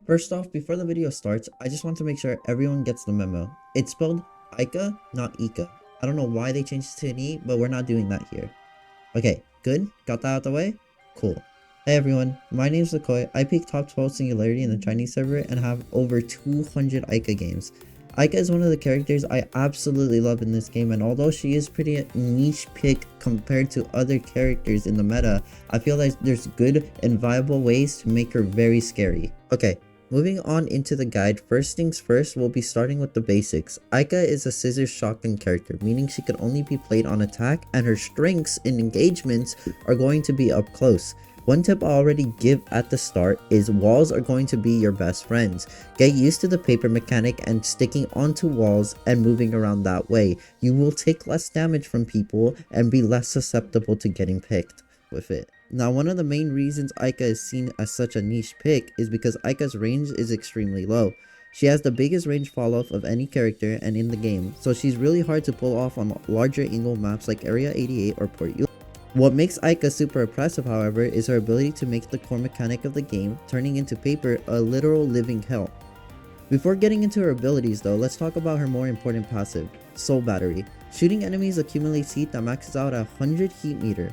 First off, before the video starts, I just want to make sure everyone gets the memo. It's spelled Aika, not Eika. I don't know why they changed it to an E, but we're not doing that here. Okay, good? Got that out of the way? Cool. Hey everyone, my name is Lakoi. I peaked top 12 singularity in the Chinese server and have over 200 Aika games. Aika is one of the characters I absolutely love in this game, and although she is pretty a niche pick compared to other characters in the meta, I feel like there's good and viable ways to make her very scary. Okay, moving on into the guide, first things first, we'll be starting with the basics. Aika is a scissors shotgun character, meaning she can only be played on attack, and her strengths in engagements are going to be up close. One tip I already give at the start is walls are going to be your best friends. Get used to the paper mechanic and sticking onto walls and moving around that way. You will take less damage from people and be less susceptible to getting picked with it. Now, one of the main reasons Aika is seen as such a niche pick is because Aika's range is extremely low. She has the biggest range fall off of any character and in the game, so she's really hard to pull off on larger angle maps like Area 88 or Port U. What makes Aika super oppressive, however, is her ability to make the core mechanic of the game, turning into paper, a literal living hell. Before getting into her abilities though, let's talk about her more important passive, Soul Battery. Shooting enemies accumulates heat that maxes out at 100 heat meter.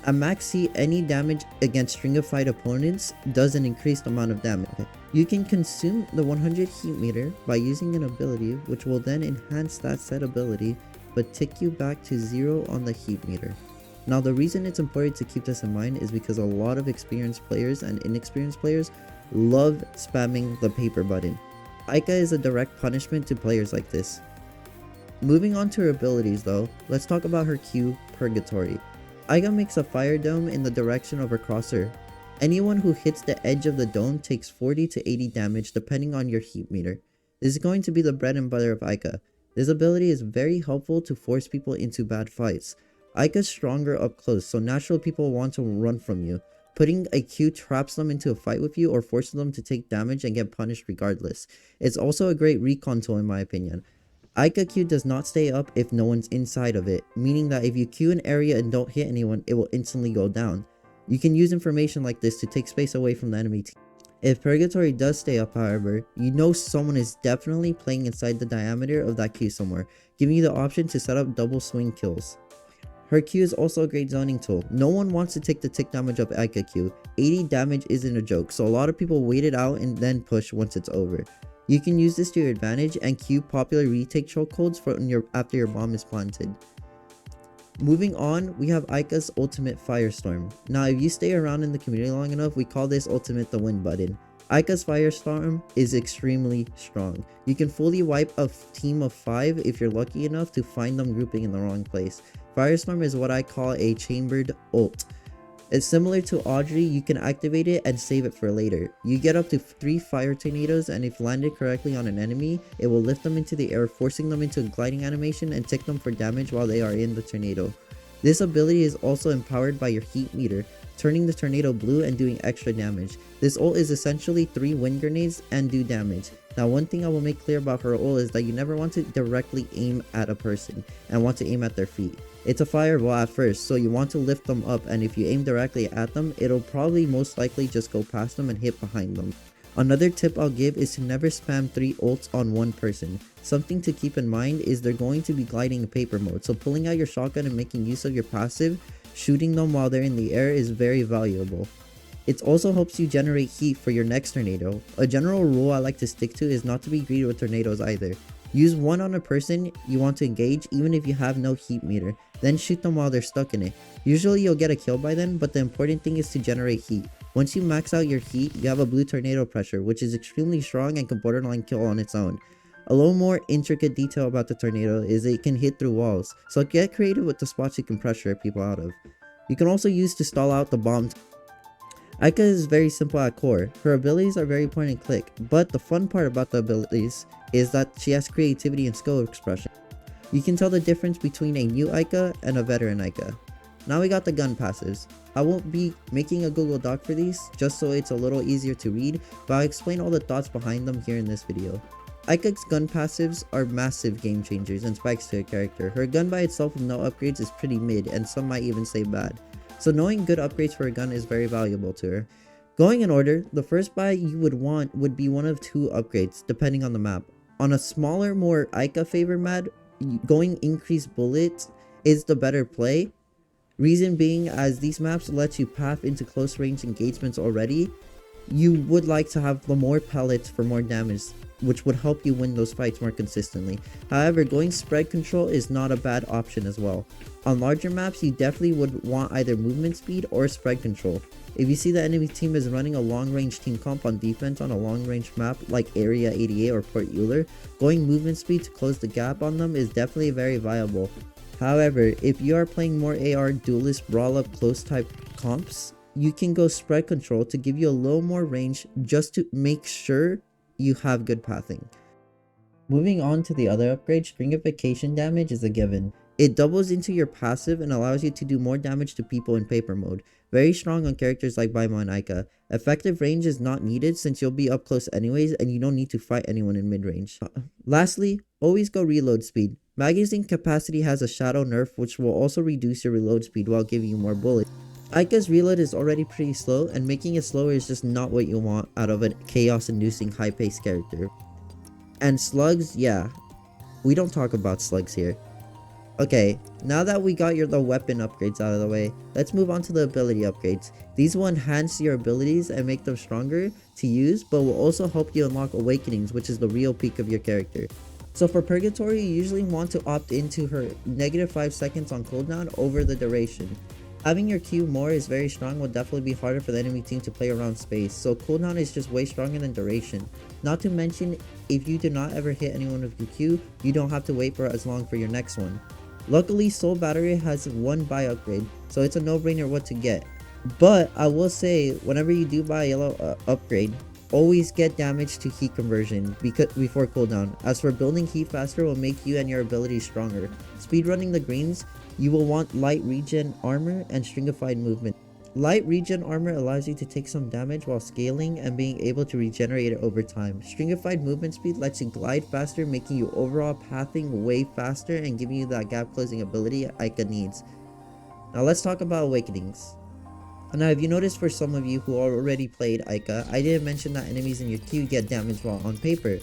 At max heat, any damage against stringified opponents does an increased amount of damage. You can consume the 100 heat meter by using an ability which will then enhance that said ability but tick you back to 0 on the heat meter. Now, the reason it's important to keep this in mind is because a lot of experienced players and inexperienced players love spamming the paper button. Aika is a direct punishment to players like this. Moving on to her abilities though, let's talk about her Q, Purgatory. Aika makes a fire dome in the direction of her crosser. Anyone who hits the edge of the dome takes 40 to 80 damage depending on your heat meter. This is going to be the bread and butter of Aika. This ability is very helpful to force people into bad fights. Aika's stronger up close, so natural people want to run from you. Putting a Q traps them into a fight with you or forces them to take damage and get punished regardless. It's also a great recon tool in my opinion. Aika Q does not stay up if no one's inside of it, meaning that if you Q an area and don't hit anyone, it will instantly go down. You can use information like this to take space away from the enemy team. If Purgatory does stay up, however, you know someone is definitely playing inside the diameter of that Q somewhere, giving you the option to set up double swing kills. Her Q is also a great zoning tool. No one wants to take the tick damage of Aika Q. 80 damage isn't a joke, so a lot of people wait it out and then push once it's over. You can use this to your advantage and Q popular retake chokeholds after your bomb is planted. Moving on, we have Aika's ultimate Firestorm. Now, if you stay around in the community long enough, we call this ultimate the win button. Aika's Firestorm is extremely strong. You can fully wipe a team of 5 if you're lucky enough to find them grouping in the wrong place. Firestorm is what I call a chambered ult. It's similar to Audrey, you can activate it and save it for later. You get up to 3 fire tornadoes, and if landed correctly on an enemy, it will lift them into the air, forcing them into a gliding animation and tick them for damage while they are in the tornado. This ability is also empowered by your heat meter, turning the tornado blue and doing extra damage. This ult is essentially 3 wind grenades and do damage. Now, one thing I will make clear about her ult is that you never want to directly aim at a person and want to aim at their feet. It's a fireball at first, so you want to lift them up, and if you aim directly at them, it'll probably most likely just go past them and hit behind them. Another tip I'll give is to never spam 3 ults on one person. Something to keep in mind is they're going to be gliding in paper mode, so pulling out your shotgun and making use of your passive, shooting them while they're in the air is very valuable. It also helps you generate heat for your next tornado. A general rule I like to stick to is not to be greedy with tornadoes either. Use one on a person you want to engage even if you have no heat meter, then shoot them while they're stuck in it. Usually you'll get a kill by then, but the important thing is to generate heat. Once you max out your heat, you have a blue tornado pressure, which is extremely strong and can borderline kill on its own. A little more intricate detail about the tornado is it can hit through walls, so get creative with the spots you can pressure people out of. You can also use to stall out the bomb. Aika is very simple at core. Her abilities are very point and click, but the fun part about the abilities is that she has creativity and skill expression. You can tell the difference between a new Aika and a veteran Aika. Now we got the gun passives. I won't be making a Google Doc for these, just so it's a little easier to read, but I'll explain all the thoughts behind them here in this video. Aika's gun passives are massive game changers and spikes to her character. Her gun by itself with no upgrades is pretty mid, and some might even say bad. So knowing good upgrades for a gun is very valuable to her. Going in order, the first buy you would want would be one of two upgrades, depending on the map. On a smaller, more Aika favored map, going increased bullets is the better play. Reason being, as these maps let you path into close range engagements already, you would like to have the more pellets for more damage, which would help you win those fights more consistently. However, going spread control is not a bad option as well. On larger maps, you definitely would want either movement speed or spread control. If you see the enemy team is running a long range team comp on defense on a long range map like Area 88 or Port Euler, going movement speed to close the gap on them is definitely very viable. However, if you are playing more AR duelist brawl up close type comps, you can go spread control to give you a little more range just to make sure you have good pathing. Moving on to the other upgrade, stringification damage is a given. It doubles into your passive and allows you to do more damage to people in paper mode. Very strong on characters like Baimo and Eika. Effective range is not needed since you'll be up close anyways and you don't need to fight anyone in mid range. Lastly, always go reload speed. Magazine capacity has a shadow nerf which will also reduce your reload speed while giving you more bullets. Aika's reload is already pretty slow, and making it slower is just not what you want out of a chaos-inducing high-paced character. And slugs, yeah, we don't talk about slugs here. Okay, now that we got the weapon upgrades out of the way, let's move on to the ability upgrades. These will enhance your abilities and make them stronger to use, but will also help you unlock awakenings, which is the real peak of your character. So for Purgatory, you usually want to opt into her -5 seconds on cooldown over the duration. Having your Q more is very strong will definitely be harder for the enemy team to play around space, so cooldown is just way stronger than duration. Not to mention, if you do not ever hit anyone with your Q, you don't have to wait for as long for your next one. Luckily, Soul Battery has one buy upgrade, so it's a no-brainer what to get. But I will say, whenever you do buy a yellow upgrade, always get damage to heat conversion before cooldown. As for building heat faster will make you and your abilities stronger. Speedrunning the greens, you will want light regen armor and stringified movement. Light regen armor allows you to take some damage while scaling and being able to regenerate it over time. Stringified movement speed lets you glide faster, making you overall pathing way faster and giving you that gap closing ability Aika needs. Now let's talk about awakenings. Now if you notice, for some of you who already played Aika, I didn't mention that enemies in your queue get damaged while on paper.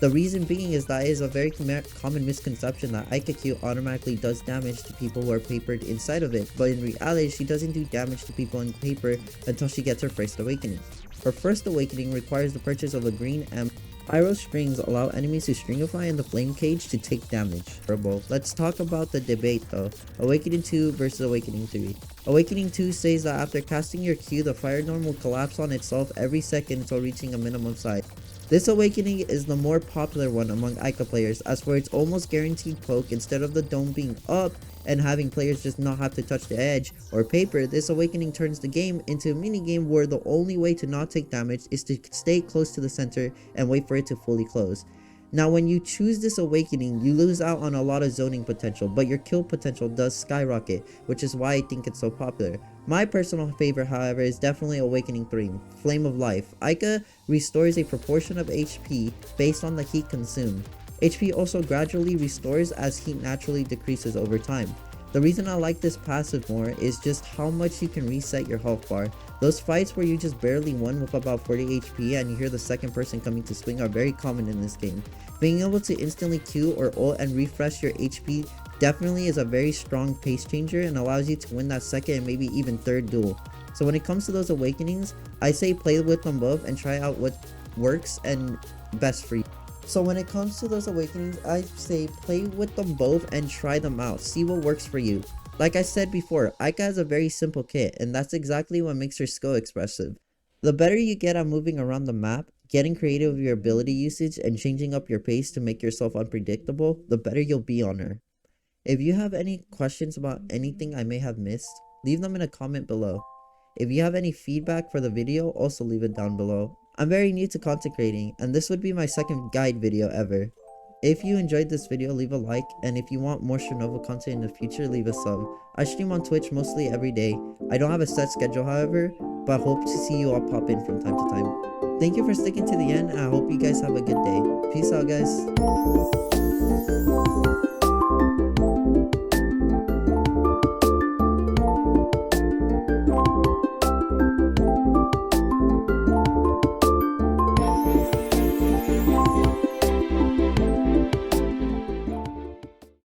The reason being is that it is a very common misconception that Aika Q automatically does damage to people who are papered inside of it, but in reality she doesn't do damage to people in paper until she gets her first awakening. Her first awakening requires the purchase of a green M. Pyro strings allow enemies to stringify in the flame cage to take damage. Let's talk about the debate though. Awakening 2 versus Awakening 3. Awakening 2 says that after casting your Q, the fire norm will collapse on itself every second until reaching a minimum size. This awakening is the more popular one among Aika players, as for its almost guaranteed poke. Instead of the dome being up and having players just not have to touch the edge or paper, this awakening turns the game into a mini game where the only way to not take damage is to stay close to the center and wait for it to fully close. Now when you choose this awakening, you lose out on a lot of zoning potential, but your kill potential does skyrocket, which is why I think it's so popular. My personal favorite, however, is definitely Awakening 3, Flame of Life. Aika restores a proportion of HP based on the heat consumed. HP also gradually restores as heat naturally decreases over time. The reason I like this passive more is just how much you can reset your health bar. Those fights where you just barely won with about 40 HP and you hear the second person coming to swing are very common in this game. Being able to instantly Q or ult and refresh your HP definitely is a very strong pace changer and allows you to win that second and maybe even third duel. So when it comes to those awakenings, I say play with them both and try out what works and best for you. So when it comes to those awakenings, I say play with them both and try them out. See what works for you. Like I said before, Aika has a very simple kit, and that's exactly what makes her skill expressive. The better you get at moving around the map, getting creative with your ability usage, and changing up your pace to make yourself unpredictable, the better you'll be on her. If you have any questions about anything I may have missed, leave them in a comment below. If you have any feedback for the video, also leave it down below. I'm very new to content creating, and this would be my second guide video ever. If you enjoyed this video, leave a like, and if you want more Shinobu content in the future, leave a sub. I stream on Twitch mostly every day. I don't have a set schedule, however, but hope to see you all pop in from time to time. Thank you for sticking to the end, and I hope you guys have a good day. Peace out, guys.